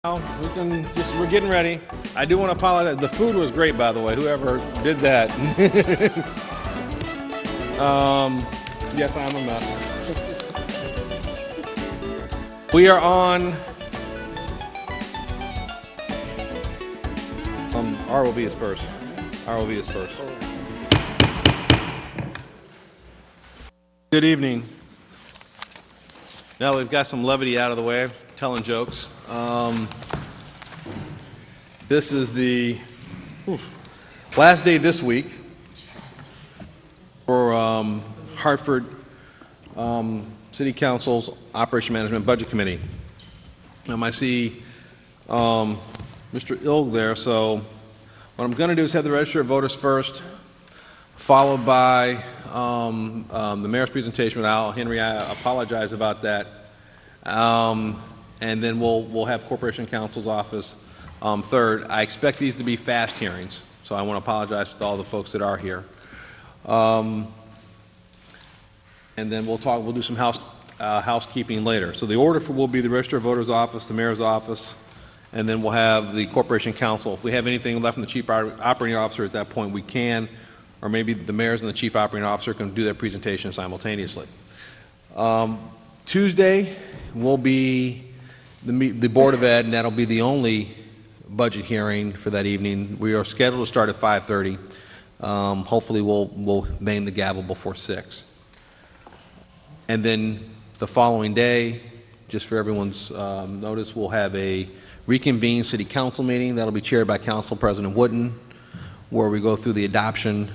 We're getting ready. I do want to apologize. The food was great, by the way, whoever did that. Yes, I'm a mess. We are on, ROV is first. ROV is first. Good evening. Now that we've got some levity out of the way, telling jokes. This is the last day this week for Hartford City Council's Operation Management Budget Committee. I see Mr. Ilg there, so what I'm going to do is have the register of voters first, followed by the mayor's presentation with Al Henry. I apologize about that. And then we'll have Corporation Counsel's office third. I expect these to be fast hearings, so I want to apologize to all the folks that are here. And then we'll do some housekeeping later. So the order will be the register of voters office, the mayor's office, and then we'll have the Corporation Counsel. If we have anything left from the chief operating officer at that point, we can, or maybe the mayors and the chief operating officer can do their presentation simultaneously. Tuesday will be the Board of Ed, and that'll be the only budget hearing for that evening. We are scheduled to start at 5:30. Hopefully we'll bang the gavel before 6. And then the following day, just for everyone's notice, we'll have a reconvened City Council meeting. That'll be chaired by Council President Wooden, where we go through the adoption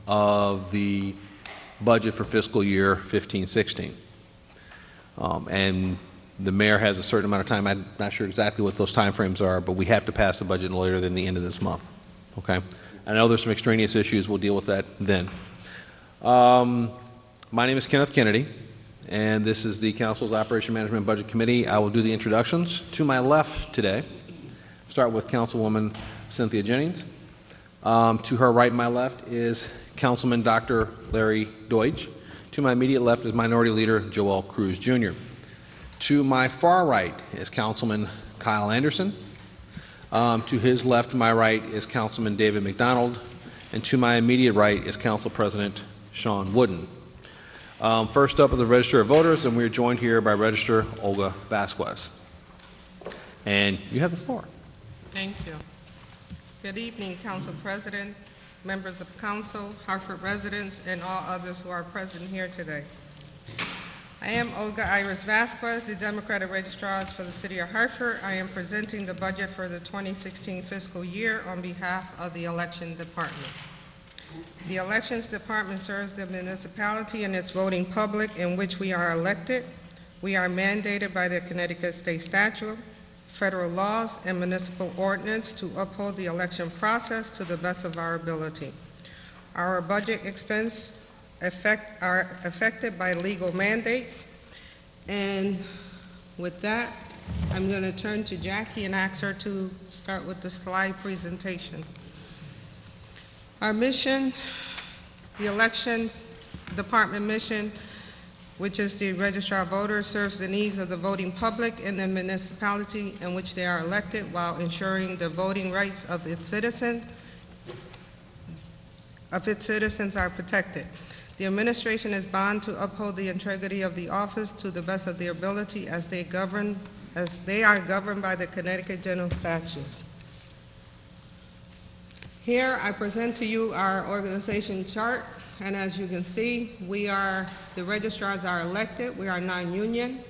of the budget for fiscal year 15-16. And the mayor has a certain amount of time. I'm not sure exactly what those time frames are, but we have to pass the budget no later than the end of this month. Okay? I know there's some extraneous issues. We'll deal with that then. My name is Kenneth Kennedy, and this is the Council's Operation Management Budget Committee. I will do the introductions. To my left today, start with Councilwoman Cynthia Jennings. To her right and my left is Councilman Dr. Larry Deutsch. To my immediate left is Minority Leader Joel Cruz Jr. To my far right is Councilman Kyle Anderson. To his left and my right is Councilman David McDonald. And to my immediate right is Council President Sean Wooden. First up are the Register of Voters, and we're joined here by Registrar Olga Vasquez. And you have the floor. Thank you. Good evening, Council President, members of Council, Hartford residents, and all others who are present here today. I am Olga Iris Vasquez, the Democratic Registrar for the City of Hartford. I am presenting the budget for the 2016 fiscal year on behalf of the Election Department. The Elections Department serves the municipality and its voting public in which we are elected. We are mandated by the Connecticut State Statute, federal laws, and municipal ordinance to uphold the election process to the best of our ability. Our budget expense are affected by legal mandates. And with that, I'm going to turn to Jackie and ask her to start with the slide presentation. Our mission, the Elections Department mission, which is the Registrar of Voters, serves the needs of the voting public in the municipality in which they are elected while ensuring the voting rights of its citizens are protected. The administration is bound to uphold the integrity of the office to the best of their ability as they are governed by the Connecticut General Statutes. Here I present to you our organization chart, and as you can see, the registrars are elected, we are non-union,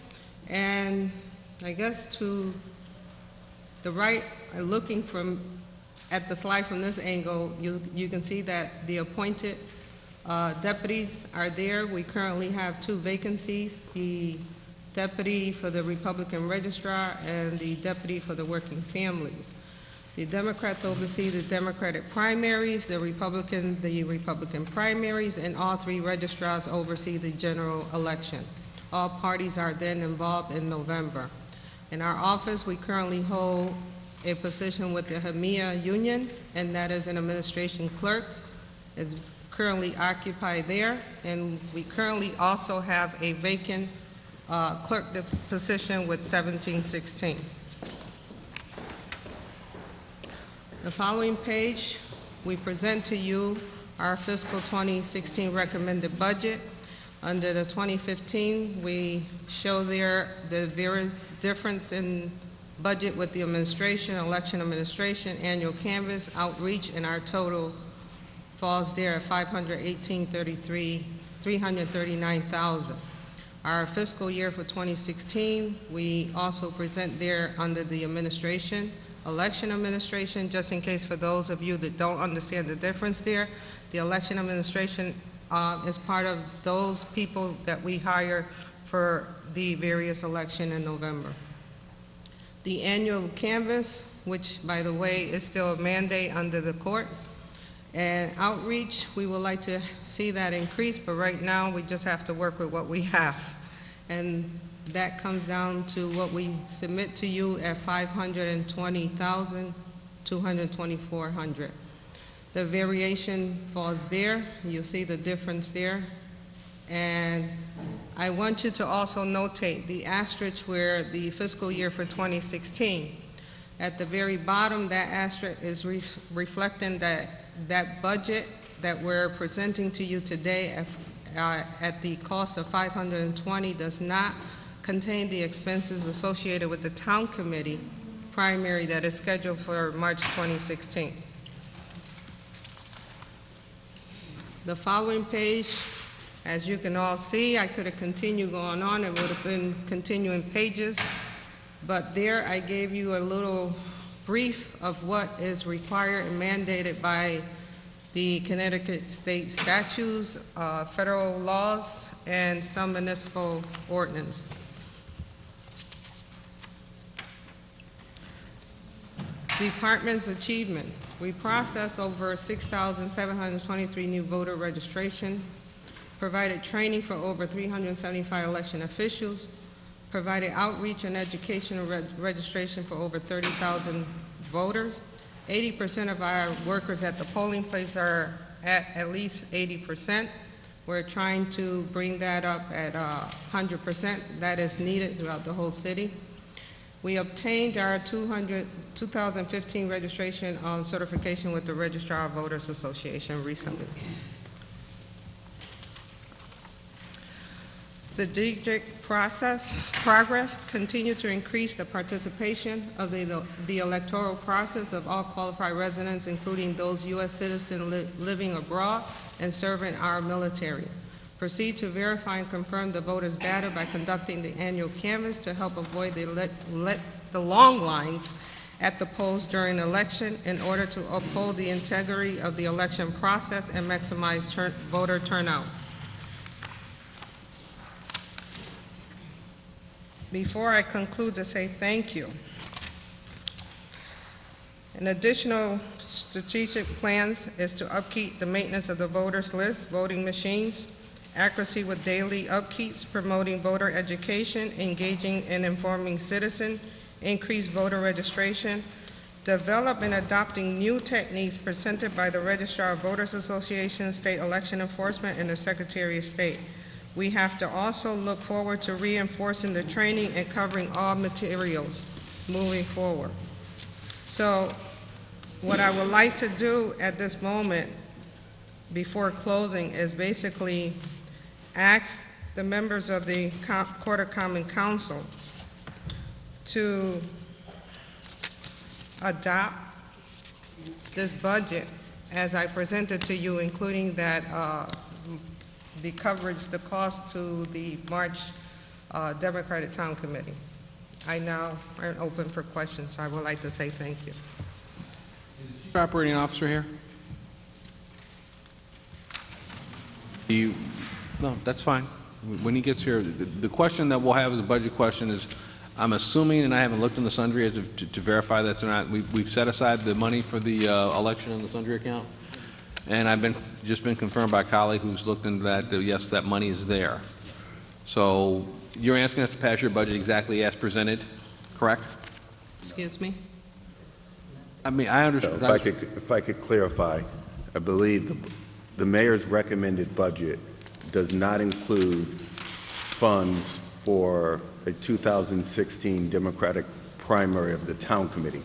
and I guess to the right, looking at the slide from this angle, you can see that the appointed deputies are there. We currently have 2 vacancies, the deputy for the Republican registrar and the deputy for the working families. The Democrats oversee the Democratic primaries, the Republican primaries, and all 3 registrars oversee the general election. All parties are then involved in November. In our office, we currently hold a position with the HMEA union, and that is an administration clerk. It's currently occupied there, and we currently also have a vacant clerk position with 1716. The following page, we present to you our fiscal 2016 recommended budget. Under the 2015, we show there the various difference in budget with the administration, election administration, annual canvas, outreach, and our total falls there at $539,000. Our fiscal year for 2016, we also present there under the administration, election administration, just in case for those of you that don't understand the difference there. The election administration is part of those people that we hire for the various election in November. The annual canvas, which by the way is still a mandate under the courts, and outreach, we would like to see that increase, but right now we just have to work with what we have. And that comes down to what we submit to you at $520,224. The variation falls there. You'll see the difference there. And I want you to also notate the asterisk where the fiscal year for 2016. At the very bottom, that asterisk is reflecting that budget that we're presenting to you today at the cost of $520 does not contain the expenses associated with the town committee primary that is scheduled for March 2016. The following page, as you can all see, I could have continued going on. It would have been continuing pages, but there I gave you a little brief of what is required and mandated by the Connecticut state statutes, federal laws, and some municipal ordinance. Department's achievement. We processed over 6,723 new voter registration, provided training for over 375 election officials, provided outreach and educational registration for over 30,000 voters. 80% of our workers at the polling place are at least 80%. We're trying to bring that up at 100%. That is needed throughout the whole city. We obtained our 2015 registration certification with the Registrar of Voters Association recently. Strategic progress continue to increase the participation of the electoral process of all qualified residents, including those U.S. citizens living abroad and serving our military. Proceed to verify and confirm the voters' data by conducting the annual canvass to help avoid the long lines at the polls during election in order to uphold the integrity of the election process and maximize voter turnout. Before I conclude, to say thank you. An additional strategic plans is to upkeep the maintenance of the voters list, voting machines, accuracy with daily upkeeps, promoting voter education, engaging and informing citizens, increase voter registration, develop and adopting new techniques presented by the Registrar of Voters Association, State Election Enforcement, and the Secretary of State. We have to also look forward to reinforcing the training and covering all materials moving forward. So what I would like to do at this moment before closing is basically ask the members of the Court of Common Council to adopt this budget as I presented to you, including that the coverage, the cost to the March Democratic Town Committee. I now am open for questions, so I would like to say thank you. Is the Chief Operating Officer here? No, that's fine. When he gets here, the question that we'll have as a budget question is, I'm assuming, and I haven't looked in the sundry as to verify that's or not, we've set aside the money for the election in the sundry account, and I've just been confirmed by a colleague who's looked into that, yes, that money is there. So you're asking us to pass your budget exactly as presented, correct? Excuse me? I mean, I understand. If I could clarify, I believe the mayor's recommended budget does not include funds for a 2016 Democratic primary of the town committee.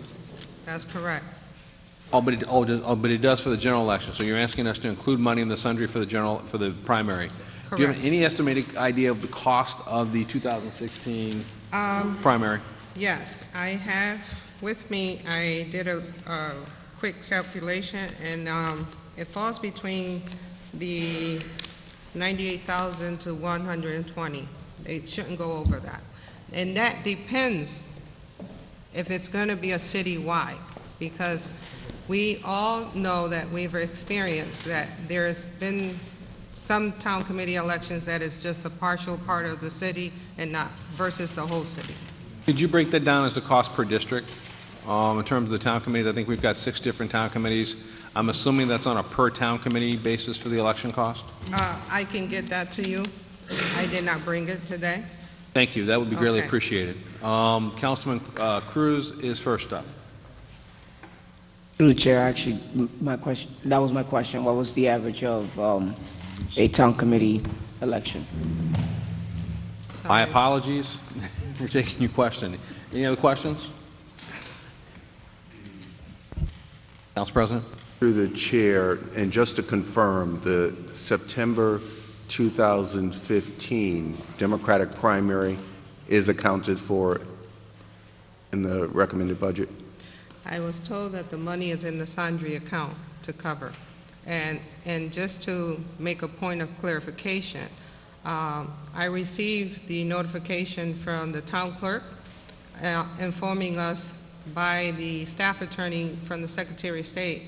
That's correct. But it does for the general election, so you're asking us to include money in the sundry for the primary. Do you have Correct. any estimated idea of the cost of the 2016 primary? Yes, I have with me, I did a quick calculation, and it falls between the 98,000 to 120. It shouldn't go over that. And that depends if it's going to be a citywide, because we all know that we've experienced that there's been some town committee elections that is just a partial part of the city and not versus the whole city. Could you break that down as the cost per district? In terms of the town committees, I think we've got 6 different town committees. I'm assuming that's on a per town committee basis for the election cost? I can get that to you. I did not bring it today. Thank you, that would be greatly Okay. appreciated. Councilman Cruz is first up. Through the chair, actually, my question, that was my question. What was the average of a town committee election? My Sorry. apologies for taking your question. Any other questions? Council President? Through the chair, and just to confirm, the September 2015 Democratic primary is accounted for in the recommended budget? I was told that the money is in the sundry account to cover. And just to make a point of clarification, I received the notification from the town clerk informing us by the staff attorney from the Secretary of State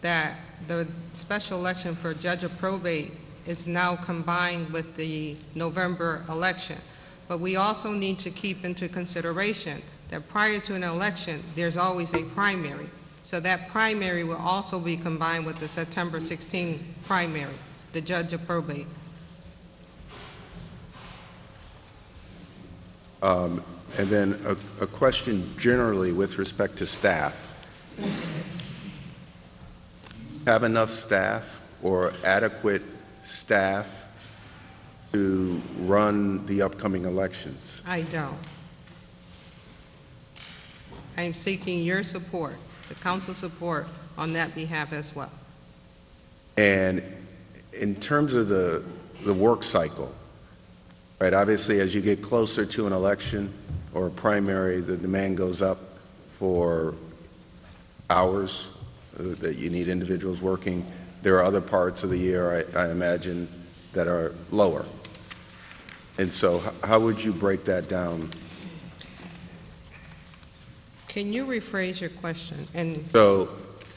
that the special election for judge of probate is now combined with the November election. But we also need to keep into consideration that prior to an election, there's always a primary. So that primary will also be combined with the September 16 primary, the judge of probate. And then a question generally with respect to staff. Have enough staff or adequate staff to run the upcoming elections? I don't. I'm seeking your support, the council support, on that behalf as well. And in terms of the work cycle, right, obviously as you get closer to an election or a primary, the demand goes up for hours that you need individuals working. There are other parts of the year, I imagine, that are lower. And so how would you break that down? Can you rephrase your question? And So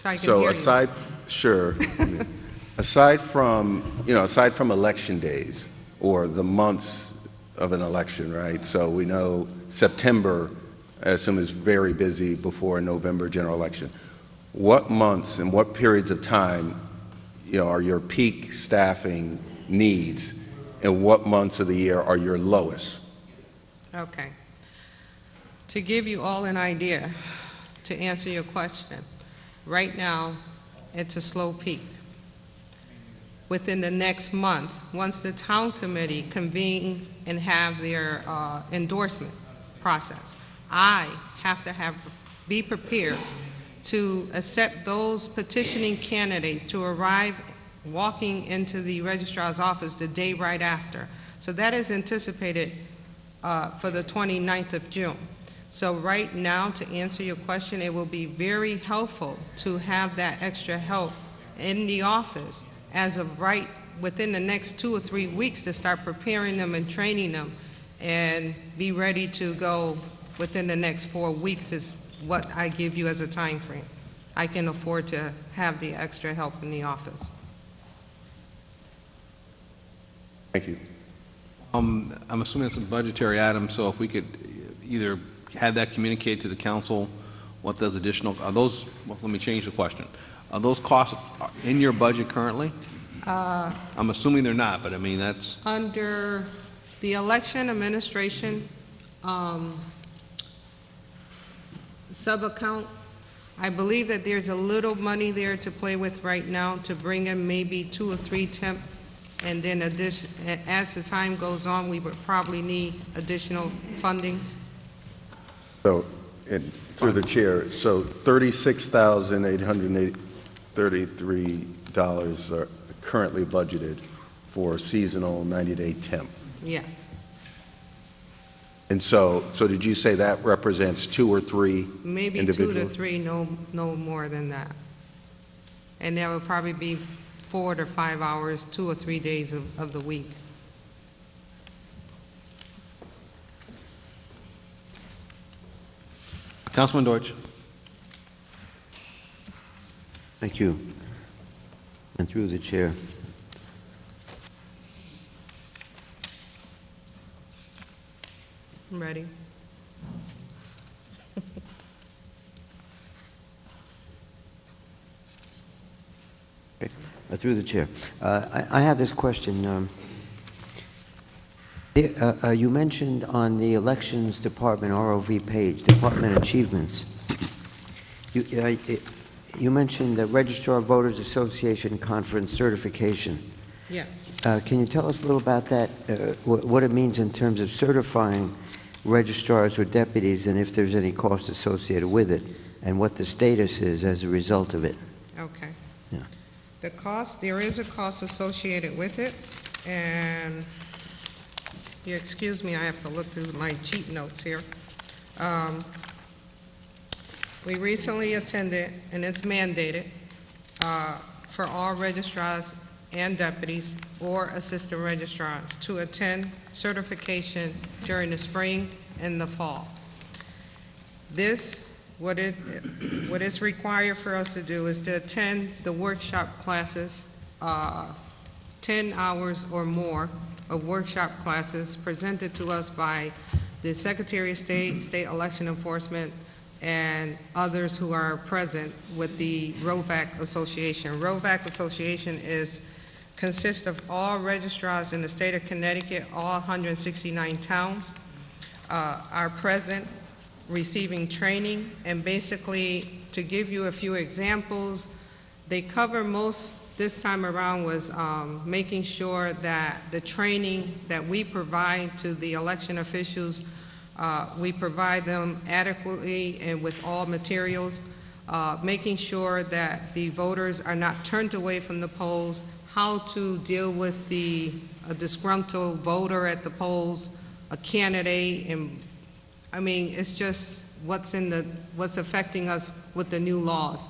I can hear you. aside, sure. aside from election days or the months of an election, right? So we know September, I assume, is very busy before a November general election. What months and what periods of time, are your peak staffing needs, and what months of the year are your lowest? Okay. To give you all an idea, to answer your question, right now, it's a slow peak. Within the next month, once the town committee convenes and have their endorsement process, I have to be prepared to accept those petitioning candidates to arrive walking into the registrar's office the day right after. So that is anticipated for the 29th of June. So right now, to answer your question, it will be very helpful to have that extra help in the office as of right within the next 2 or 3 weeks to start preparing them and training them and be ready to go within the next 4 weeks is what I give you as a time frame. I can afford to have the extra help in the office. Thank you. I'm assuming it's a budgetary item, so if we could either have that communicate to the council, what those additional, well, let me change the question. Are those costs in your budget currently? I'm assuming they're not, but I mean, that's... Under the election administration sub-account, I believe that there's a little money there to play with right now to bring in maybe 2 or 3 temp, and then as the time goes on, we would probably need additional fundings. So, and Through the chair, so $36,833 are currently budgeted for seasonal 90-day temp. Yeah, And so did you say that represents 2 or 3 maybe 2 individuals? to 3, no more than that. And that would probably be 4 to 5 hours, 2 or 3 days of the week. Councilman Deutsch. Thank you. And through the chair. I'm ready. Through the chair. I have this question. You mentioned on the Elections Department ROV page, Department Achievements, you mentioned the Registrar Voters Association Conference certification. Yes. Can you tell us a little about that, what it means in terms of certifying registrars or deputies, and if there's any cost associated with it, and what the status is as a result of it? Okay. Yeah. The cost, there is a cost associated with it, and you excuse me, I have to look through my cheat notes here. We recently attended, and it's mandated, for all registrars and deputies or assistant registrars to attend certification during the spring and the fall. This, what is required for us to do is to attend the workshop classes, 10 hours or more of workshop classes presented to us by the Secretary of State, State Election Enforcement, and others who are present with the ROVAC Association. ROVAC Association consists of all registrars in the state of Connecticut, all 169 towns are present, receiving training, and basically, to give you a few examples, they cover most this time around was making sure that the training that we provide to the election officials, we provide them adequately and with all materials, making sure that the voters are not turned away from the polls, how to deal with a disgruntled voter at the polls, a candidate, and I mean, it's just what's affecting us with the new laws.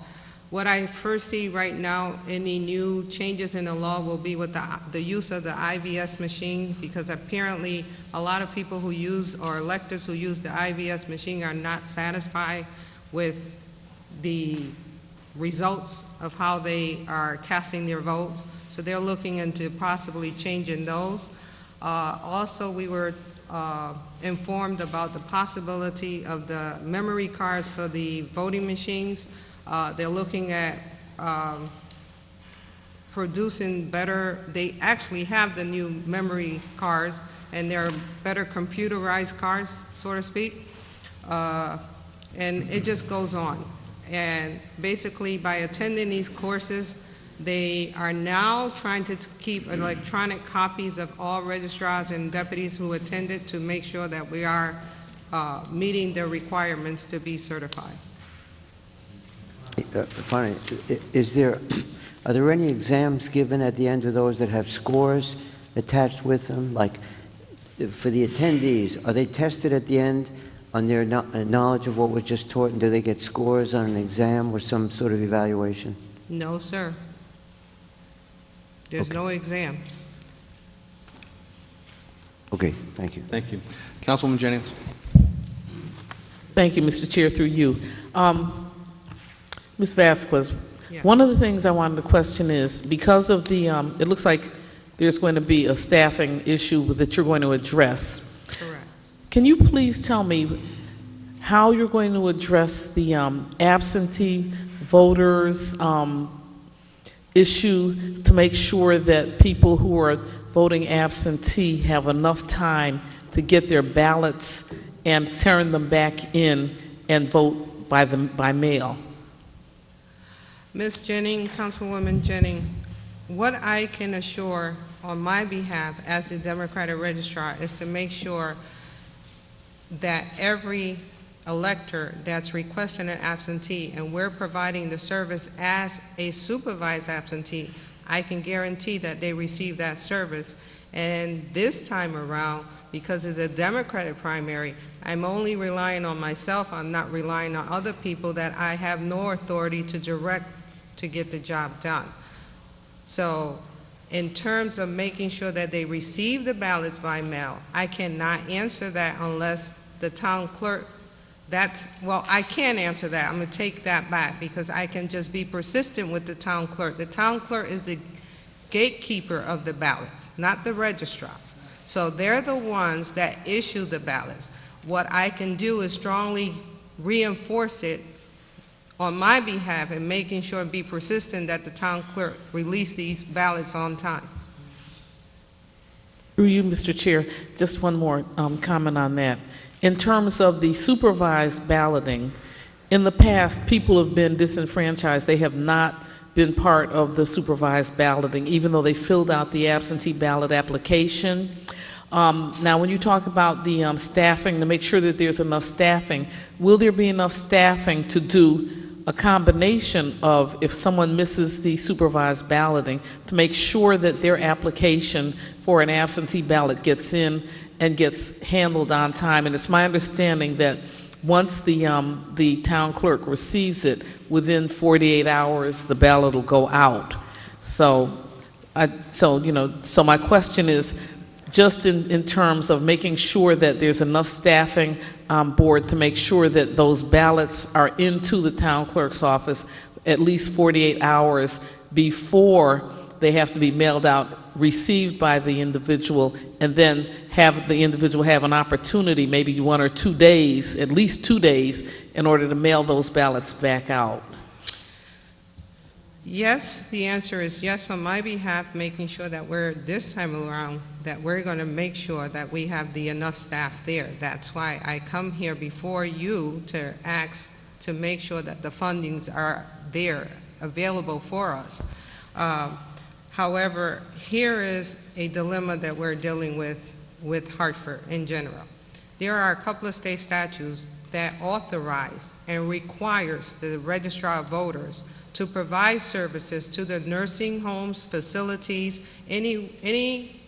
What I first see right now, any new changes in the law will be with the use of the IVS machine, because apparently a lot of people who use, or electors who use the IVS machine are not satisfied with the results of how they are casting their votes. So they're looking into possibly changing those. Also, we were informed about the possibility of the memory cards for the voting machines. They're looking at producing better, they actually have the new memory cards, and they're better computerized cards, so to speak. And it just goes on. And basically, by attending these courses, they are now trying to keep electronic copies of all registrars and deputies who attended to make sure that we are meeting the requirements to be certified. Finally, are there any exams given at the end of those that have scores attached with them? Like, for the attendees, are they tested at the end on their knowledge of what was just taught, and do they get scores on an exam or some sort of evaluation? No, sir. There's no exam. Okay, thank you. Thank you. Councilwoman Jennings. Thank you, Mr. Chair, through you. Ms. Vasquez, Yes. one of the things I wanted to question is, because of the, it looks like there's going to be a staffing issue that you're going to address. Correct. Can you please tell me how you're going to address the absentee voters issue to make sure that people who are voting absentee have enough time to get their ballots and turn them back in and vote by mail? Ms. Jennings, Councilwoman Jennings, what I can assure on my behalf as the Democratic Registrar is to make sure that every elector that's requesting an absentee and we're providing the service as a supervised absentee, I can guarantee that they receive that service. And this time around, because it's a Democratic primary, I'm only relying on myself. I'm not relying on other people that I have no authority to direct to get the job done. So in terms of making sure that they receive the ballots by mail, I cannot answer that unless the town clerk, well, I can answer that. I'm going to take that back because I can just be persistent with the town clerk. The town clerk is the gatekeeper of the ballots, not the registrars. So they're the ones that issue the ballots. What I can do is strongly reinforce it on my behalf and making sure and be persistent that the town clerk release these ballots on time. Through you, Mr. Chair, just one more comment on that. In terms of the supervised balloting, in the past, people have been disenfranchised. They have not been part of the supervised balloting, even though they filled out the absentee ballot application. Now, when you talk about the staffing, to make sure that there's enough staffing, will there be enough staffing to do a combination of, if someone misses the supervised balloting, to make sure that their application for an absentee ballot gets in and gets handled on time? And it's my understanding that once the town clerk receives it, within 48 hours, the ballot will go out. So my question is, just in terms of making sure that there's enough staffing on board to make sure that those ballots are into the town clerk's office at least 48 hours before they have to be mailed out, received by the individual, and then have the individual have an opportunity, maybe 1 or 2 days, at least 2 days, in order to mail those ballots back out. Yes, the answer is yes on my behalf, making sure that this time around, that we're going to make sure that we have enough staff there. That's why I come here before you to ask to make sure that the fundings are there, available for us. However, here is a dilemma that we're dealing with Hartford in general. There are a couple of state statutes that authorize and requires the registrar of voters to provide services to the nursing homes, facilities, any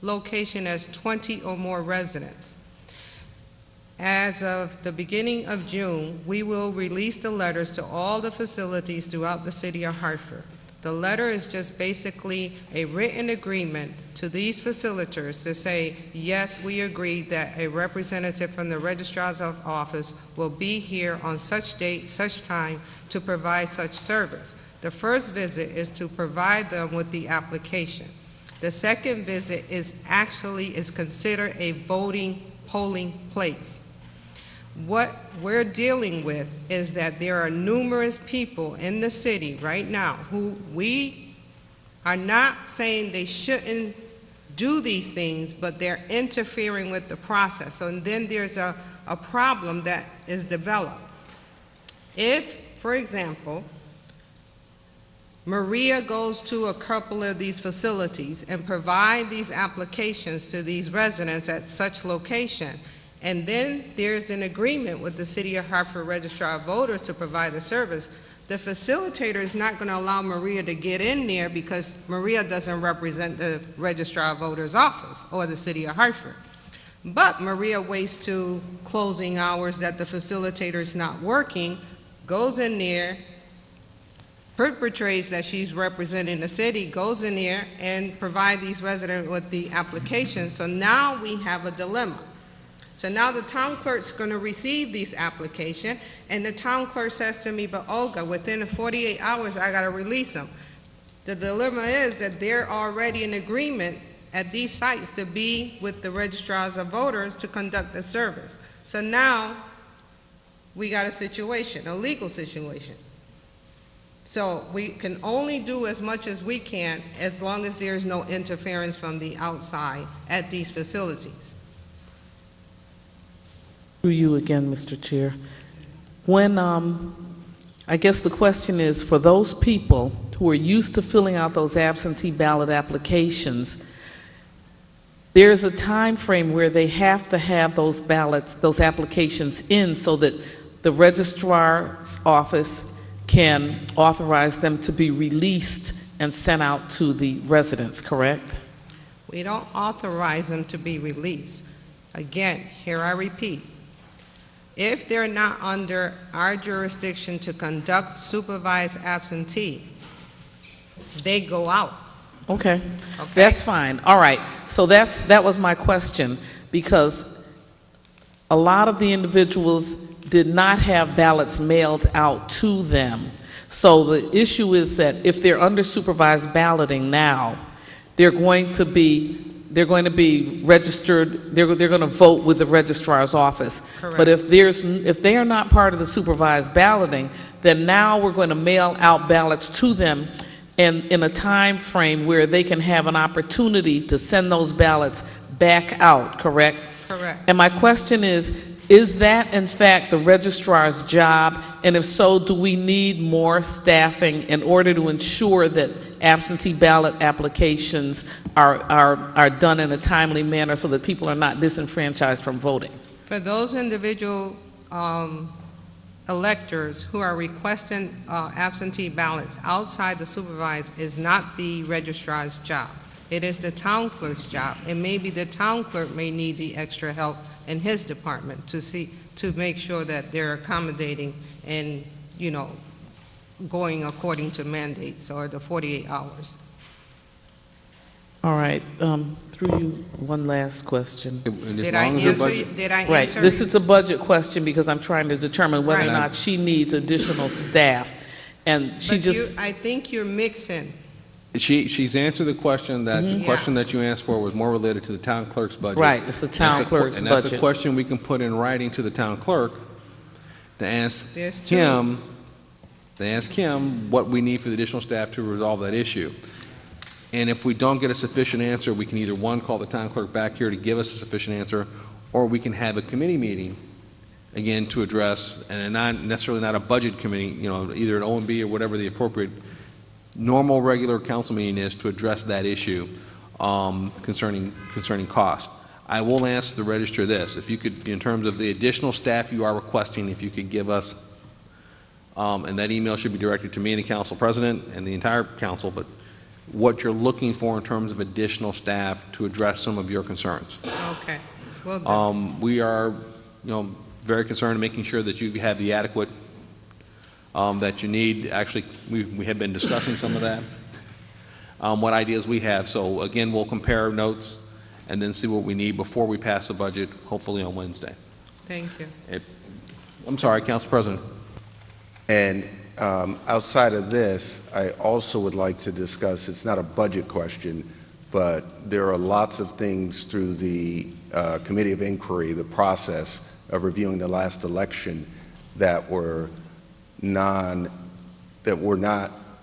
location has 20 or more residents. As of the beginning of June, we will release the letters to all the facilities throughout the city of Hartford. The letter is just basically a written agreement to these facilitators to say, yes, we agree that a representative from the registrar's office will be here on such date, such time to provide such service. The first visit is to provide them with the application. The second visit is considered a polling place. What we're dealing with is that there are numerous people in the city right now who we are not saying they shouldn't do these things, but they're interfering with the process. So, and then there's a problem that is developed. If, for example, Maria goes to a couple of these facilities and provide these applications to these residents at such location, and then there's an agreement with the City of Hartford Registrar of Voters to provide the service, the facilitator is not going to allow Maria to get in there because Maria doesn't represent the Registrar of Voters office or the City of Hartford. But Maria waits to closing hours that the facilitator is not working, goes in there, perpetrates that she's representing the city, goes in there and provide these residents with the application. So now we have a dilemma. So now the town clerk's going to receive these applications, and the town clerk says to me, but Olga, within the 48 hours, I got to release them. The dilemma is that they're already in agreement at these sites to be with the registrars of voters to conduct the service. So now we got a situation, a legal situation. So we can only do as much as we can as long as there's no interference from the outside at these facilities. Through you again, Mr. Chair. When, I guess the question is, for those people who are used to filling out those absentee ballot applications, there's a time frame where they have to have those ballots, those applications in so that the registrar's office can authorize them to be released and sent out to the residents, correct? We don't authorize them to be released. Again, here I repeat, if they're not under our jurisdiction to conduct supervised absentee, they go out. Okay, Okay. that's fine. All right, so that was my question, because a lot of the individuals did not have ballots mailed out to them. So the issue is that if they're under supervised balloting now, they're going to be registered, they're going to vote with the registrar's office. Correct. But if they are not part of the supervised balloting, then now we're going to mail out ballots to them and in a time frame where they can have an opportunity to send those ballots back out, correct? Correct. And my question is that in fact the registrar's job? And if so, do we need more staffing in order to ensure that absentee ballot applications are done in a timely manner so that people are not disenfranchised from voting? For those individual electors who are requesting absentee ballots outside the supervised is not the registrar's job. It is the town clerk's job, and maybe the town clerk may need the extra help in his department to make sure that they're accommodating and, you know, going according to mandates or the 48 hours. All right, through you, one last question. Did I Right, answer? this is a budget question because I'm trying to determine whether or Right. not she needs additional staff. And she But just, I think you're mixing. She's answered the question that, Mm-hmm. the question that you asked for was more related to the town clerk's budget. right, it's the town That's a clerk's And that's a budget. question we can put in writing to the town clerk to ask There's two. him what we need for the additional staff to resolve that issue. And if we don't get a sufficient answer, we can either, one, call the town clerk back here to give us a sufficient answer, or we can have a committee meeting, again, to address, and not necessarily not a budget committee, you know, either an OMB or whatever the appropriate normal, regular council meeting is to address that issue concerning cost. I will ask the registrar this, if you could, in terms of the additional staff you are requesting, if you could give us, and that email should be directed to me and the council president and the entire council, but what you're looking for in terms of additional staff to address some of your concerns. Okay. Well done. We are, you know, very concerned in making sure that you have the adequate that you need. Actually, we have been discussing some of that, what ideas we have. So again, we'll compare notes and then see what we need before we pass the budget, hopefully on Wednesday. Thank you. I'm sorry, Council President. And outside of this, I also would like to discuss, it's not a budget question, but there are lots of things through the Committee of Inquiry, the process of reviewing the last election that were not,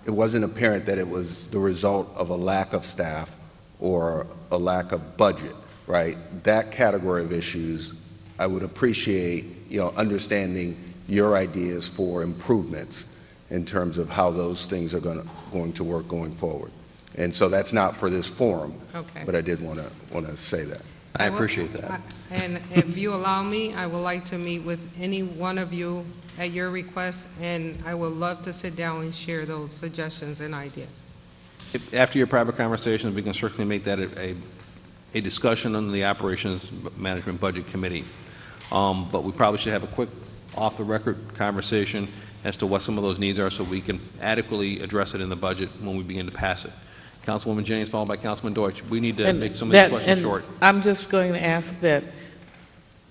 it wasn't apparent that it was the result of a lack of staff or a lack of budget, right? That category of issues, I would appreciate, you know, understanding your ideas for improvements in terms of how those things are going to work going forward. And so that's not for this forum, Okay. but I did want to say that. I will- appreciate that. And if you allow me, I would like to meet with any one of you at your request, and I would love to sit down and share those suggestions and ideas. After your private conversations, we can certainly make that a discussion on the Operations Management Budget Committee. But we probably should have a quick off-the-record conversation as to what some of those needs are so we can adequately address it in the budget when we begin to pass it. Councilwoman Jennings, followed by Councilman Deutsch. We need to make some of these questions short. I'm just going to ask that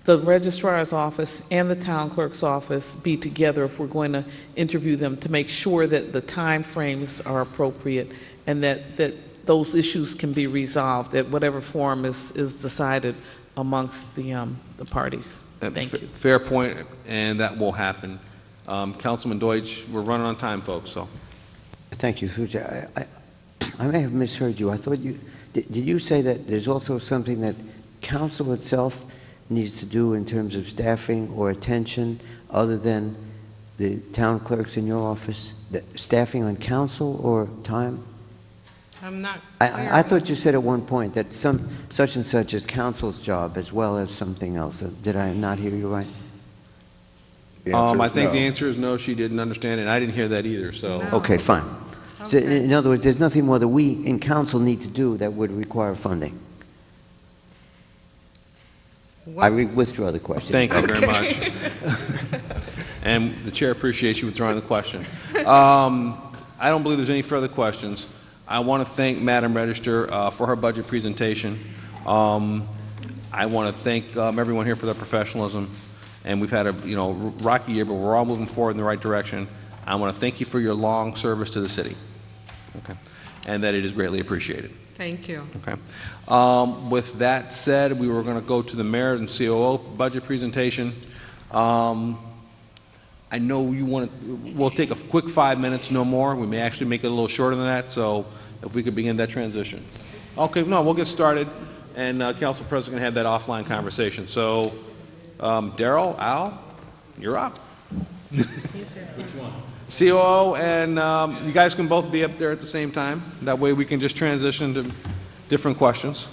the registrar's office and the town clerk's office be together if we're going to interview them to make sure that the time frames are appropriate and that those issues can be resolved at whatever forum is decided amongst the parties. Thank you. Fair point, and that will happen. Councilman Deutsch, we're running on time, folks, so. Thank you, Fuji. I may have misheard you. I thought did you say that there's also something that council itself needs to do in terms of staffing or attention other than the town clerks in your office? Staffing on council or time? I'm not clear. I thought you said at one point that some, such and such is council's job as well as something else. Did I not hear you right? The answer I is think no. the answer is no, she didn't understand it, and I didn't hear that either, so. No. Okay, fine. So Okay. in other words, there's nothing more that we in council need to do that would require funding. What- Withdraw the question. Thank you very much. And the chair appreciates you withdrawing the question. I don't believe there's any further questions. I want to thank Madam Register for her budget presentation. I want to thank everyone here for their professionalism. And we've had a rocky year, but we're all moving forward in the right direction. I want to thank you for your long service to the city. Okay, and that it is greatly appreciated. Thank you. Okay. With that said, we were going to go to the mayor and COO budget presentation. I know you want to, we'll take a quick 5 minutes, no more. We may actually make it a little shorter than that, so if we could begin that transition. Okay, no, we'll get started, and Council President can have that offline conversation. So, Darrell, Al, you're up. Which one? COO, and you guys can both be up there at the same time. That way we can just transition to different questions.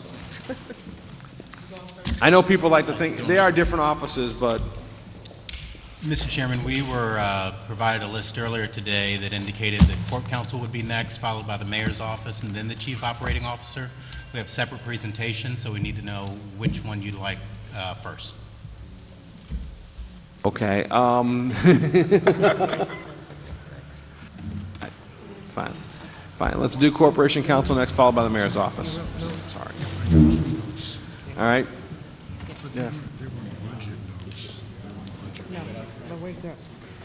I know people like to think, they are different offices, but Mr. Chairman, we were provided a list earlier today that indicated that Court Counsel would be next, followed by the Mayor's Office, and then the Chief Operating Officer. We have separate presentations, so we need to know which one you'd like first. okay. Fine. Fine. Let's do Corporation Counsel next, followed by the Mayor's Office. Sorry. All right. Yes. No, but wake up.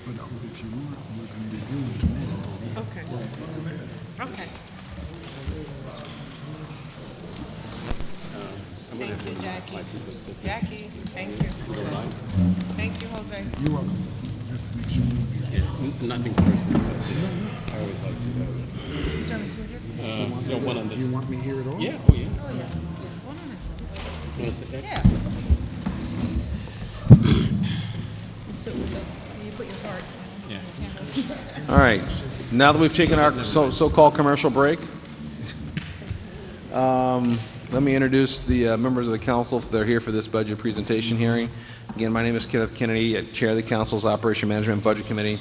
But if you want, we can review them tomorrow. Okay. Okay. Thank you, Jackie. Jackie, thank you. Thank you, Jose. You're welcome. Just make sure you Nothing personal, but I always like to know. One on this. You want me here at all? Yeah, oh yeah. You want to sit there? Yeah. Yeah. All right. Now that we've taken our so-called commercial break, let me introduce the members of the council if they're here for this budget presentation hearing. Again, my name is Kenneth Kennedy, I chair of the council's Operation Management Budget Committee.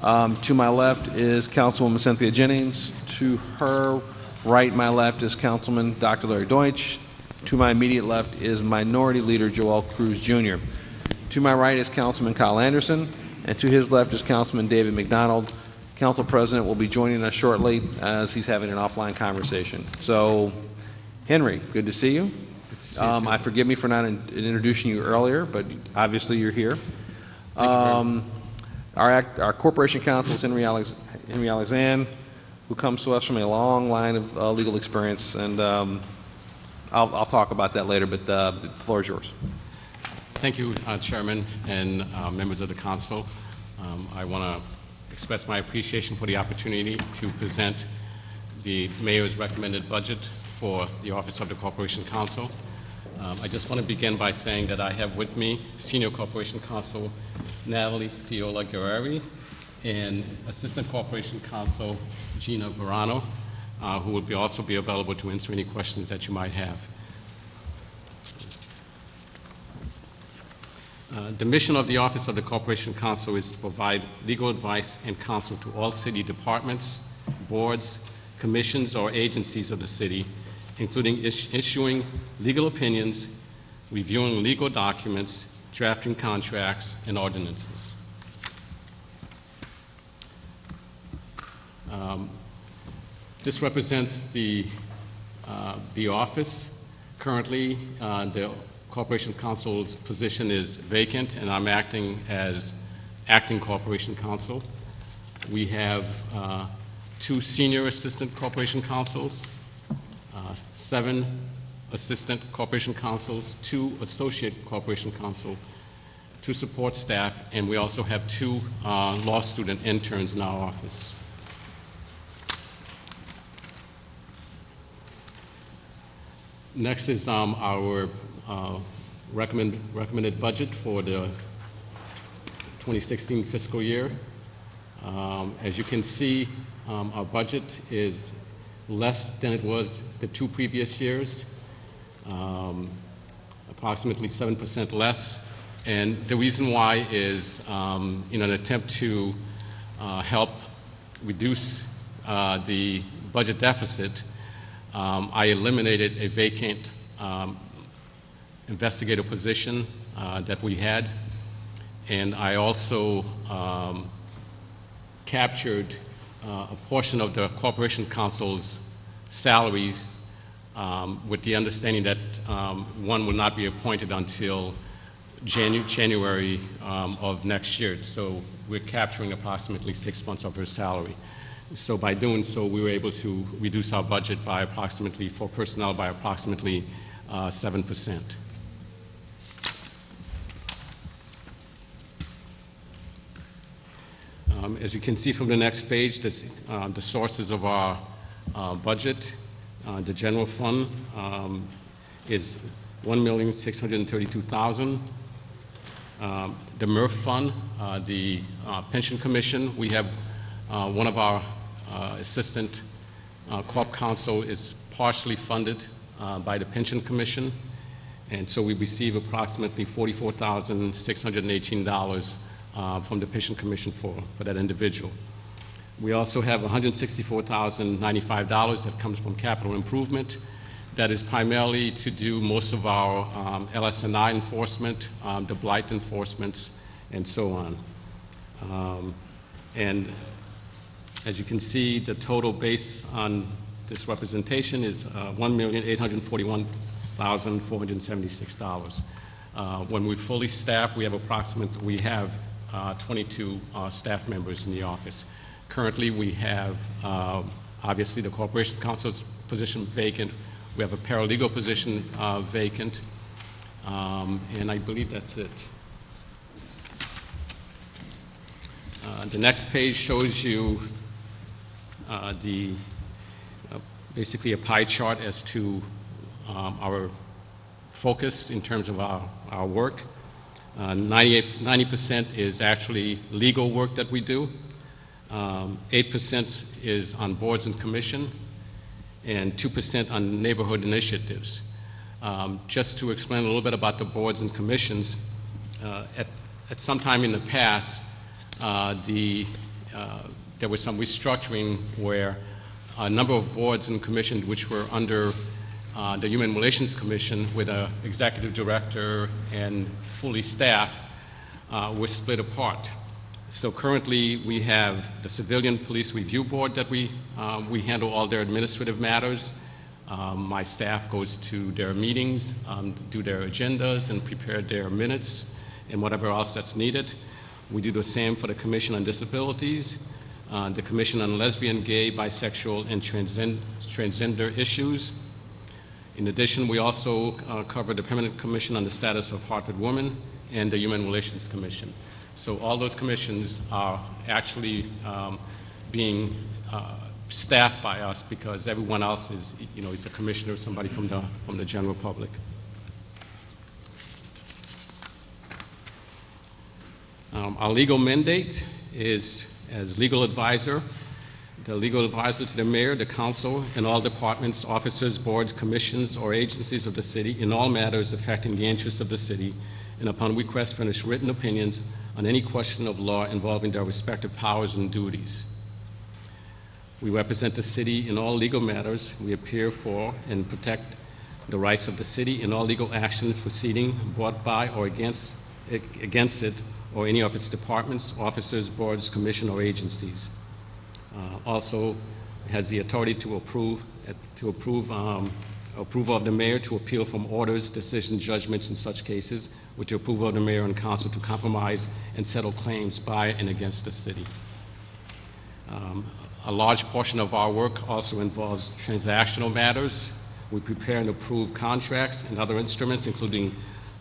To my left is Councilwoman Cynthia Jennings. To her right, my left, is Councilman Dr. Larry Deutsch. To my immediate left is Minority Leader Joel Cruz Jr. To my right is Councilman Kyle Anderson, and to his left is Councilman David McDonald. Council President will be joining us shortly as he's having an offline conversation. So, Henry, good to see you. I forgive me for not introducing you earlier, but obviously you're here. Our Corporation Counsel is Henry Alexander, who comes to us from a long line of legal experience, and I'll talk about that later, but the floor is yours. Thank you, Chairman and members of the council. I want to express my appreciation for the opportunity to present the mayor's recommended budget for the Office of the Corporation Counsel. I just want to begin by saying that I have with me Senior Corporation Counsel Natalie Fiola Guerreri and Assistant Corporation Counsel Gina Barano, who will also be available to answer any questions that you might have. The mission of the Office of the Corporation Counsel is to provide legal advice and counsel to all city departments, boards, commissions, or agencies of the city, including issuing legal opinions, reviewing legal documents, drafting contracts, and ordinances. This represents the office. Currently, the Corporation Counsel's position is vacant, and I'm acting as acting Corporation Counsel. We have 2 senior assistant Corporation Counsels, 7 assistant Corporation Counsels, 2 associate Corporation Counsel, 2 support staff, and we also have 2 law student interns in our office. Next is our recommended budget for the 2016 fiscal year. As you can see, our budget is less than it was the 2 previous years, approximately 7% less. And the reason why is in an attempt to help reduce the budget deficit, I eliminated a vacant investigator position that we had, and I also captured a portion of the Corporation Council's salaries with the understanding that one will not be appointed until January of next year. So we're capturing approximately 6 months of her salary. So by doing so, we were able to reduce our budget by approximately, for personnel, by approximately 7%. As you can see from the next page, the sources of our budget, the general fund is $1,632,000. The MERF fund, the pension commission, we have one of our assistant corp counsel is partially funded by the pension commission, and so we receive approximately $44,618 from the pension commission for that individual. We also have $164,095 that comes from capital improvement. That is primarily to do most of our LS&I enforcement, the blight enforcement, and so on. And as you can see, the total base on this representation is $1,841,476. When we fully staff, we have 22 staff members in the office. Currently, we have obviously the Corporation Counsel's position vacant. We have a paralegal position vacant, and I believe that's it. The next page shows you basically a pie chart as to our focus in terms of our work. 90% is actually legal work that we do. 8% is on boards and commission, and 2% on neighborhood initiatives. Just to explain a little bit about the boards and commissions, at some time in the past, there was some restructuring where a number of boards and commissions which were under the Human Relations Commission with an executive director and fully staffed were split apart. So currently we have the Civilian Police Review Board that we handle all their administrative matters. My staff goes to their meetings, do their agendas, and prepare their minutes and whatever else that's needed. We do the same for the Commission on Disabilities, the Commission on Lesbian, Gay, Bisexual, and Transgender Issues. In addition, we also cover the Permanent Commission on the Status of Hartford Women and the Human Relations Commission. So all those commissions are actually being staffed by us because everyone else is, is a commissioner, somebody from the general public. Our legal mandate is as legal advisor, the legal advisor to the mayor, the council, and all departments, officers, boards, commissions, or agencies of the city in all matters affecting the interests of the city, and upon request furnish written opinions on any question of law involving their respective powers and duties. We represent the city in all legal matters. We appear for and protect the rights of the city in all legal actions proceeding brought by or against it or any of its departments, officers, boards, commission, or agencies. Also has the authority to approve approval of the mayor to appeal from orders, decisions, judgments in such cases, with the approval of the mayor and council to compromise and settle claims by and against the city. A large portion of our work also involves transactional matters. We prepare and approve contracts and other instruments, including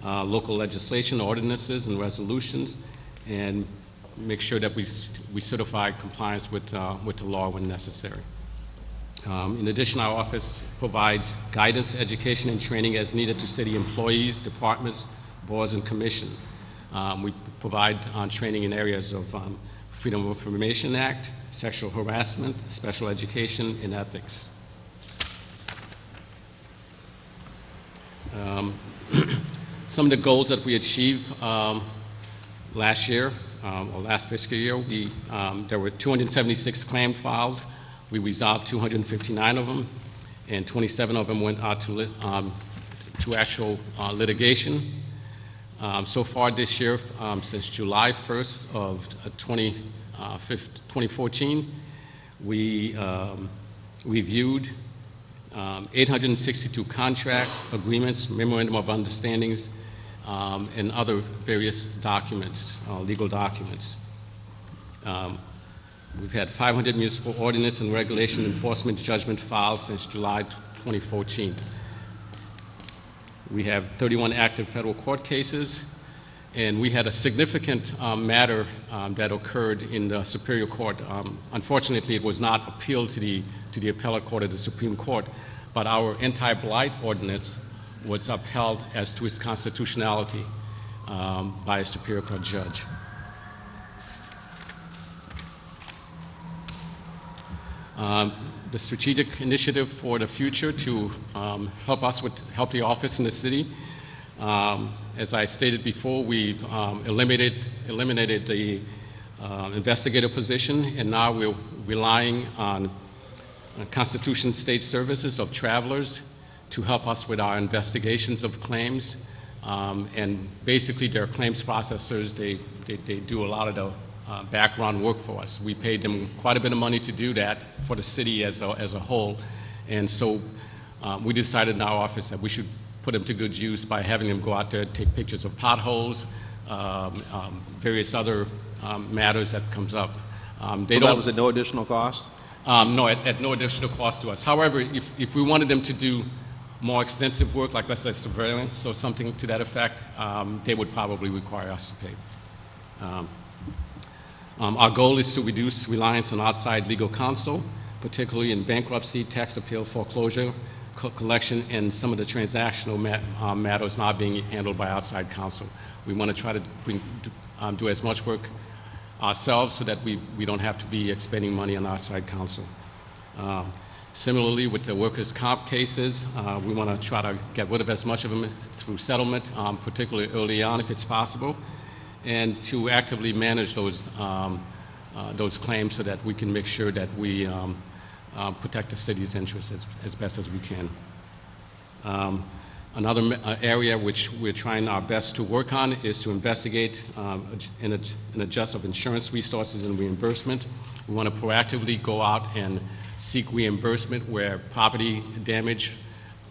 local legislation, ordinances, and resolutions, and make sure that we certify compliance with the law when necessary. In addition, our office provides guidance, education, and training as needed to city employees, departments, boards, and commission. We provide training in areas of Freedom of Information Act, sexual harassment, special education, and ethics. Some of the goals that we achieved last year, or last fiscal year, there were 276 claims filed. We resolved 259 of them, and 27 of them went out to actual litigation. So far this year, since July 1st of 2014, we reviewed 862 contracts, agreements, memorandum of understandings, and other various documents, legal documents. We've had 500 municipal ordinance and regulation enforcement judgment filed since July 2014. We have 31 active federal court cases, and we had a significant matter that occurred in the Superior Court. Unfortunately, it was not appealed to the appellate court of the Supreme Court, but our anti-blight ordinance was upheld as to its constitutionality by a Superior Court judge. The strategic initiative for the future to help the office in the city. As I stated before, we've eliminated the investigator position, and now we're relying on Constitution State Services of Travelers to help us with our investigations of claims. And basically, they're claims processors. They do a lot of the background work for us. We paid them quite a bit of money to do that for the city as a whole. And so we decided in our office that we should put them to good use by having them go out there, take pictures of potholes, various other matters that comes up. That was at no additional cost? No, at no additional cost to us. However, if we wanted them to do more extensive work, like let's say surveillance or something to that effect, they would probably require us to pay. Our goal is to reduce reliance on outside legal counsel, particularly in bankruptcy, tax appeal, foreclosure, collection, and some of the transactional matters not being handled by outside counsel. We want to try to do as much work ourselves so that we don't have to be expending money on outside counsel. Similarly, with the workers' comp cases, we want to try to get rid of as much of them through settlement, particularly early on if it's possible, and to actively manage those claims so that we can make sure that we protect the city's interests as best as we can. Another area which we're trying our best to work on is to investigate an adjust of insurance resources and reimbursement. We want to proactively go out and seek reimbursement where property damage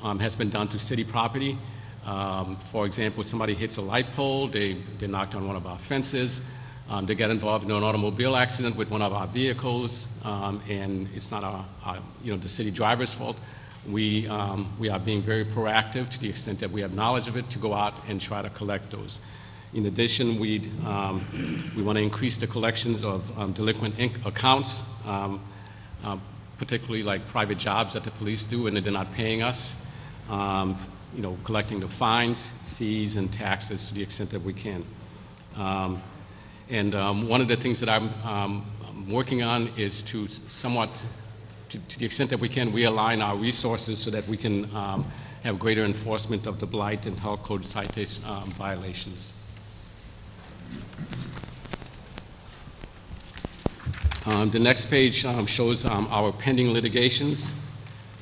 has been done to city property. For example, somebody hits a light pole, they knocked on one of our fences, they get involved in an automobile accident with one of our vehicles, and it's not the city driver's fault. We are being very proactive to the extent that we have knowledge of it to go out and try to collect those. In addition, we want to increase the collections of delinquent accounts, particularly like private jobs that the police do and they're not paying us. Collecting the fines, fees, and taxes to the extent that we can. One of the things that I'm working on is to somewhat, to the extent that we can, realign our resources so that we can have greater enforcement of the blight and health code citation violations. The next page shows our pending litigations.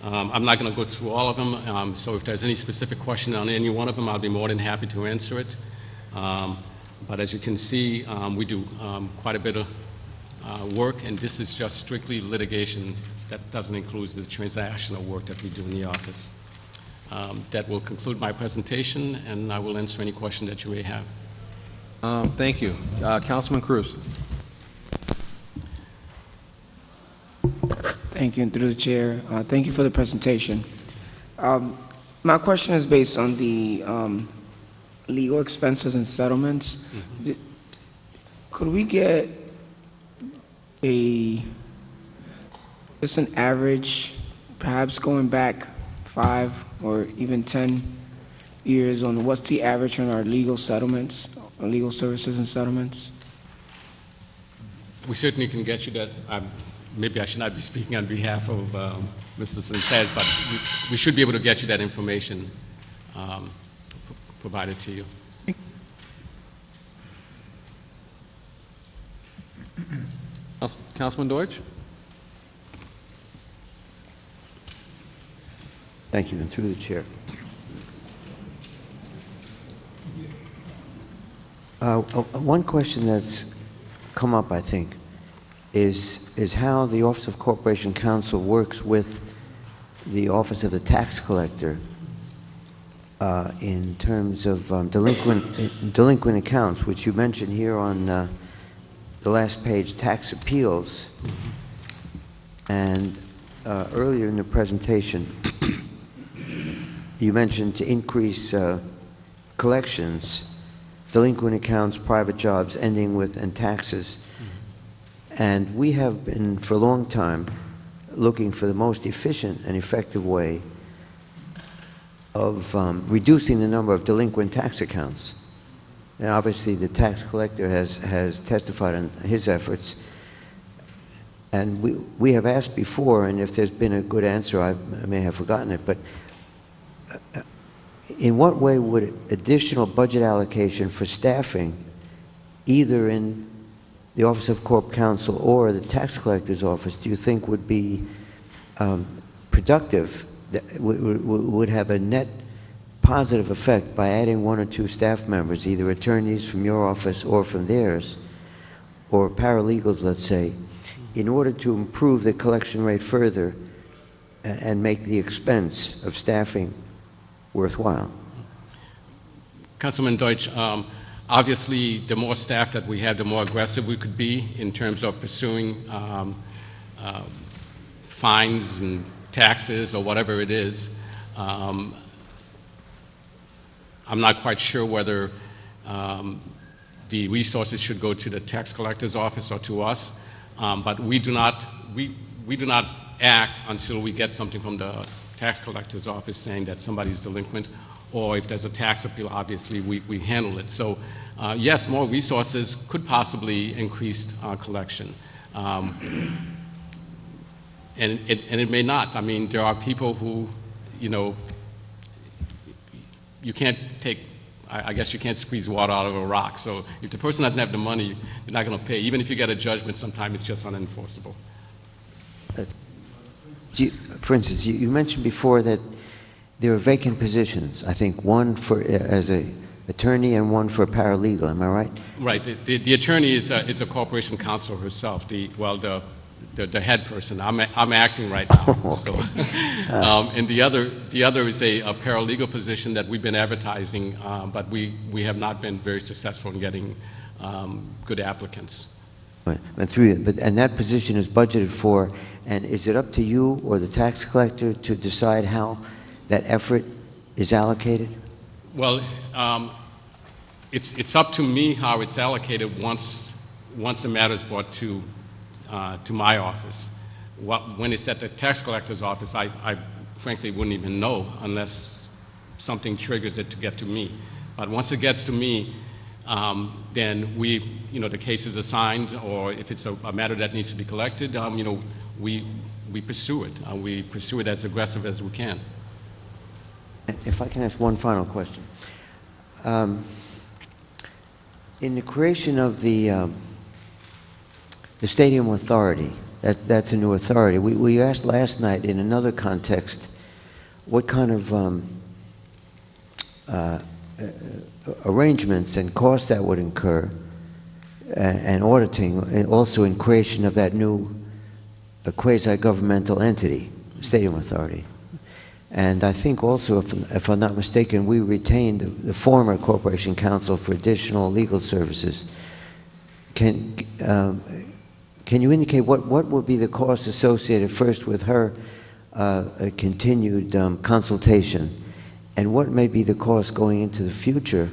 I'm not going to go through all of them, so if there's any specific question on any one of them, I'll be more than happy to answer it. But as you can see, we do quite a bit of work, and this is just strictly litigation. That doesn't include the transactional work that we do in the office. That will conclude my presentation, and I will answer any question that you may have. Thank you. Councilman Cruz. Thank you, and through the chair, thank you for the presentation. My question is based on the legal expenses and settlements. Mm-hmm. Could we get just an average, perhaps going back 5 or even 10 years on what's the average on our legal settlements, or legal services and settlements? We certainly can get you that. Maybe I should not be speaking on behalf of Mr. Sanchez, but we should be able to get you that information. provided to you. Councilman Deutsch? Thank you, and through the chair. One question that's come up, I think, is how the Office of Corporation Counsel works with the Office of the Tax Collector in terms of delinquent accounts, which you mentioned here on the last page, tax appeals. And earlier in the presentation, you mentioned to increase collections, delinquent accounts, private jobs, ending with, and taxes. And we have been, for a long time, looking for the most efficient and effective way of reducing the number of delinquent tax accounts. And obviously, the tax collector has testified on his efforts. And we have asked before, and if there's been a good answer, I may have forgotten it, but in what way would additional budget allocation for staffing, either in the Office of Corp Counsel or the Tax Collector's Office, do you think would be productive, that would have a net positive effect by adding 1 or 2 staff members, either attorneys from your office or from theirs, or paralegals, let's say, in order to improve the collection rate further and make the expense of staffing worthwhile? Councilman Deutsch, obviously, the more staff that we have, the more aggressive we could be in terms of pursuing fines and taxes or whatever it is. I'm not quite sure whether the resources should go to the tax collector's office or to us, but we do not act until we get something from the tax collector's office saying that somebody's delinquent, or if there's a tax appeal, obviously we handle it. So yes, more resources could possibly increase collection. And it may not. I mean, there are people who, you can't take, I guess you can't squeeze water out of a rock. So if the person doesn't have the money, they're not going to pay. Even if you get a judgment, sometimes it's just unenforceable. For instance, you mentioned before that there are vacant positions, I think one for as an attorney and one for a paralegal, am I right? Right. The attorney is a corporation counsel herself, the head person. I'm acting right now. Okay. So, and the other is a paralegal position that we've been advertising, but we have not been very successful in getting good applicants. And that position is budgeted for, and is it up to you or the tax collector to decide how that effort is allocated? Well, it's up to me how it's allocated once the matter is brought to my office. When it's at the tax collector's office, I frankly wouldn't even know unless something triggers it to get to me. But once it gets to me, then the case is assigned, or if it's a matter that needs to be collected, we pursue it. We pursue it as aggressive as we can. If I can ask one final question. In the creation of the Stadium Authority, that's a new authority. We asked last night in another context what kind of arrangements and costs that would incur, and auditing, and also in creation of that new quasi-governmental entity, Stadium Authority. And I think also, if I'm not mistaken, we retained the former Corporation Counsel for additional legal services. Can you indicate what would be the cost associated first with her continued consultation, and what may be the cost going into the future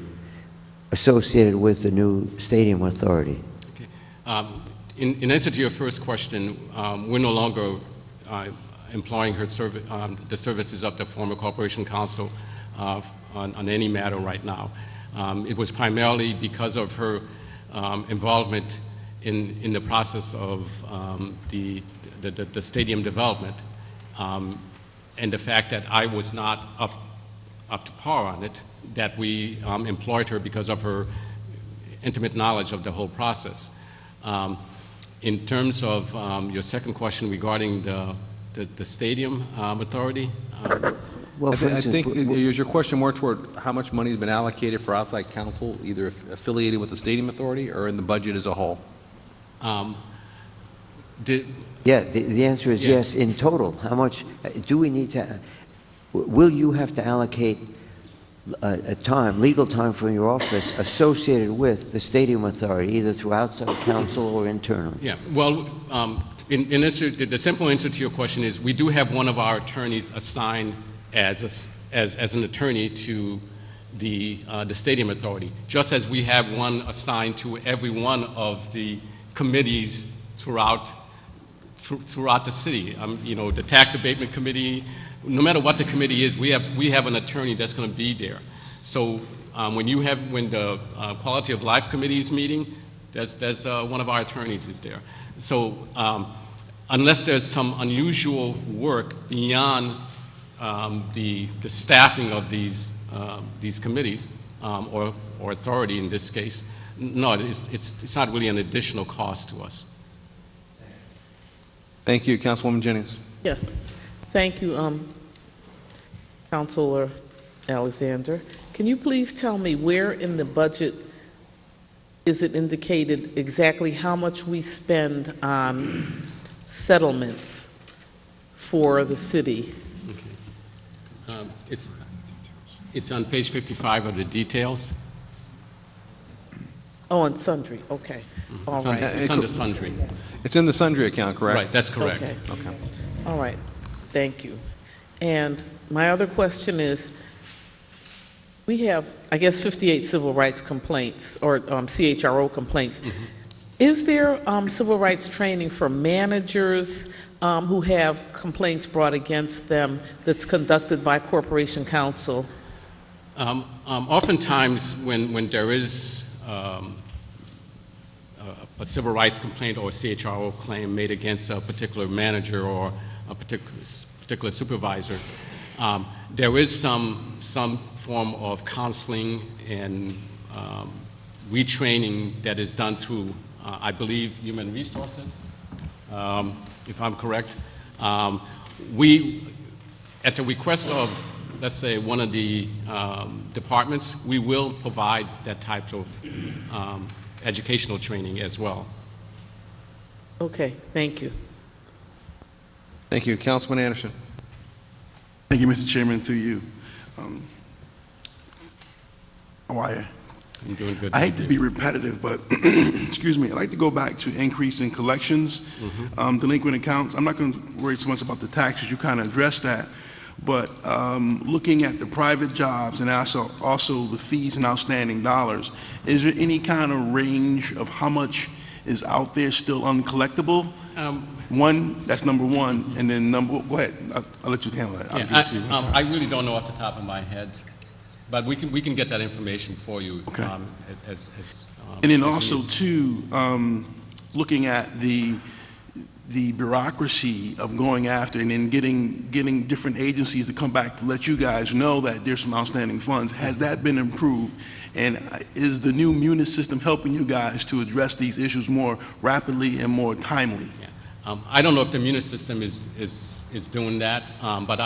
associated with the new Stadium Authority? Okay. In answer to your first question, we're no longer employing the services of the former Corporation Counsel on any matter right now. It was primarily because of her involvement in the process of the stadium development, and the fact that I was not up to par on it, that we employed her because of her intimate knowledge of the whole process. In terms of your second question regarding the stadium authority, Well, for I think, instance, is your question more toward how much money has been allocated for outside counsel, either affiliated with the Stadium Authority or in the budget as a whole? yeah, the answer is Yeah. yes, in total. How much do we need to, will you have to allocate a time, legal time from your office associated with the Stadium Authority, either through outside counsel or internally? Yeah, well, in answer, the simple answer to your question is we do have one of our attorneys assigned as an attorney to the Stadium Authority, just as we have one assigned to every one of the committees throughout the city. You know, the Tax Abatement Committee, no matter what the committee is, we have an attorney that's going to be there. So when the Quality of Life Committee is meeting, there's one of our attorneys is there. So unless there's some unusual work beyond the staffing of these committees or authority in this case, no, it's not really an additional cost to us. Thank you, Councilwoman Jennings. Yes. Thank you, Councilor Alexander. Can you please tell me where in the budget is it indicated exactly how much we spend on settlements for the city? It's on page 55 of the details. Oh, and sundry, okay. All right. It's under sundry. It's in the sundry account, correct? Right, that's correct. Okay. Okay. All right, thank you. And my other question is, we have, I guess, 58 civil rights complaints, or CHRO complaints. Is there civil rights training for managers who have complaints brought against them that's conducted by Corporation Counsel? Oftentimes, when there is a civil rights complaint or a CHRO claim made against a particular manager or a particular supervisor, there is some form of counseling and retraining that is done through, I believe, Human Resources, if I'm correct. We, at the request of, let's say, one of the departments, we will provide that type of educational training as well. Okay, thank you. Thank you, Councilman Anderson. Thank you, Mr. Chairman, through you. How are you? I'm doing good. I hate to be repetitive, but excuse me, I'd like to go back to increase in collections, delinquent accounts. I'm not going to worry so much about the taxes, you kind of addressed that, but looking at the private jobs and also the fees and outstanding dollars, is there any kind of range of how much is out there still uncollectible? One, that's number one, and then go ahead, I'll let you handle that. I'll give it to you one time. I really don't know off the top of my head, but we can get that information for you. Okay. And then also too, looking at the bureaucracy of going after and then getting different agencies to come back to let you guys know that there's some outstanding funds. Has that been improved? And is the new Munis system helping you guys to address these issues more rapidly and more timely? Yeah. I don't know if the Munis system is doing that, but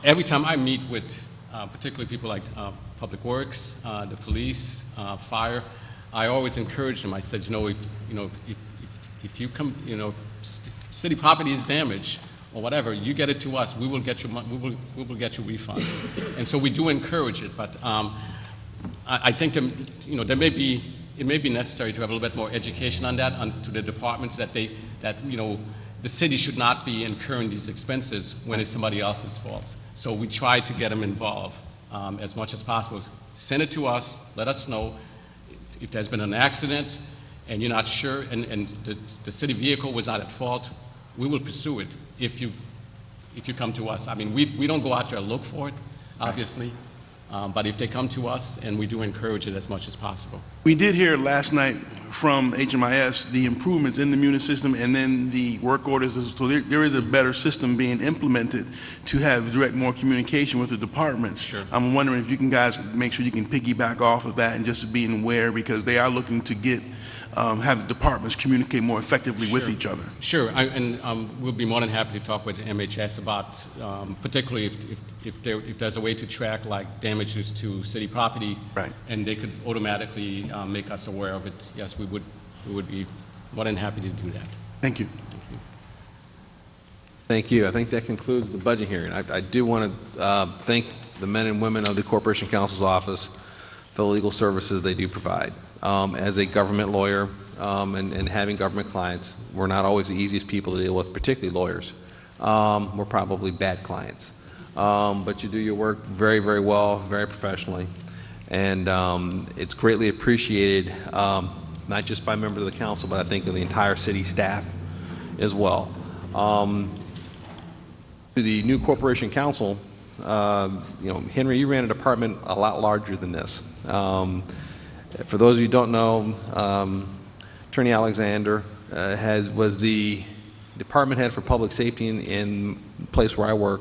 every time I meet with particularly people like Public Works, the police, fire, I always encourage them. I said, if you come, city property is damaged or whatever, you get it to us, we will get you, we will get you refunds. And so we do encourage it, but I think it may be necessary to have a little bit more education on that, to the departments that the city should not be incurring these expenses when it's somebody else's fault. So we try to get them involved as much as possible. Send it to us, let us know if there's been an accident and you're not sure, and the city vehicle was not at fault, we will pursue it if you come to us. I mean, we don't go out there and look for it, obviously, But if they come to us, and we do encourage it as much as possible. We did hear last night from HMIS the improvements in the MUNIS system and then the work orders. So there is a better system being implemented to have direct more communication with the departments. Sure. I'm wondering if you can guys make sure you can piggyback off of that and just being aware, because they are looking to get have the departments communicate more effectively with each other. Sure, we'll be more than happy to talk with MHS about, particularly if there's a way to track like damages to city property, Right. and they could automatically make us aware of it. Yes, we would be more than happy to do that. Thank you. Thank you. I think that concludes the budget hearing. I do want to thank the men and women of the Corporation Counsel's Office for the legal services they do provide. As a government lawyer and having government clients, we're not always the easiest people to deal with, particularly lawyers. We're probably bad clients. But you do your work very, very well, very professionally. And it's greatly appreciated, not just by members of the council, but I think of the entire city staff as well. To the new Corporation Counsel, Henry, you ran a department a lot larger than this. For those of you who don't know, Attorney Alexander was the department head for public safety in the place where I work,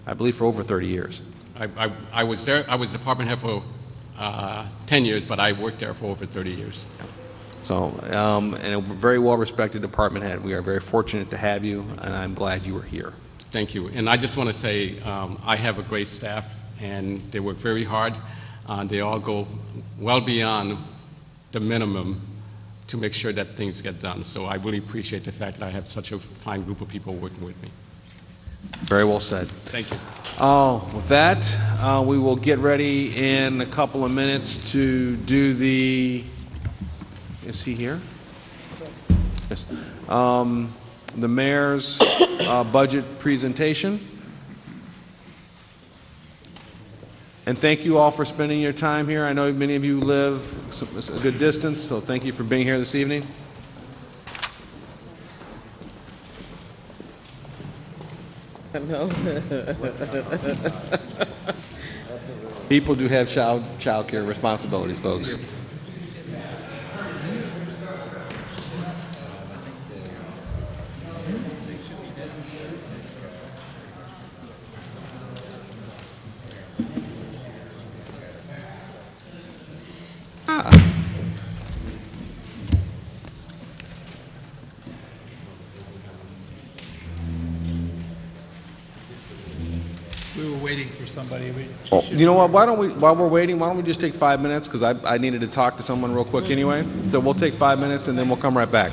I believe, for over 30 years. I was there. I was department head for 10 years, but I worked there for over 30 years. So, and a very well-respected department head. We are very fortunate to have you, and I'm glad you were here. Thank you. And I just want to say I have a great staff, and they work very hard. They all go well beyond the minimum to make sure that things get done. So I really appreciate the fact that I have such a fine group of people working with me. Very well said. Thank you. With that, we will get ready in a couple of minutes to do the, is he here? Yes. The mayor's budget presentation. And thank you all for spending your time here. I know many of you live a good distance, so thank you for being here this evening. No. People do have child care responsibilities, folks. We were waiting for somebody. Oh, you know what? While we're waiting, why don't we just take 5 minutes? Because I needed to talk to someone real quick anyway. So we'll take 5 minutes and then we'll come right back.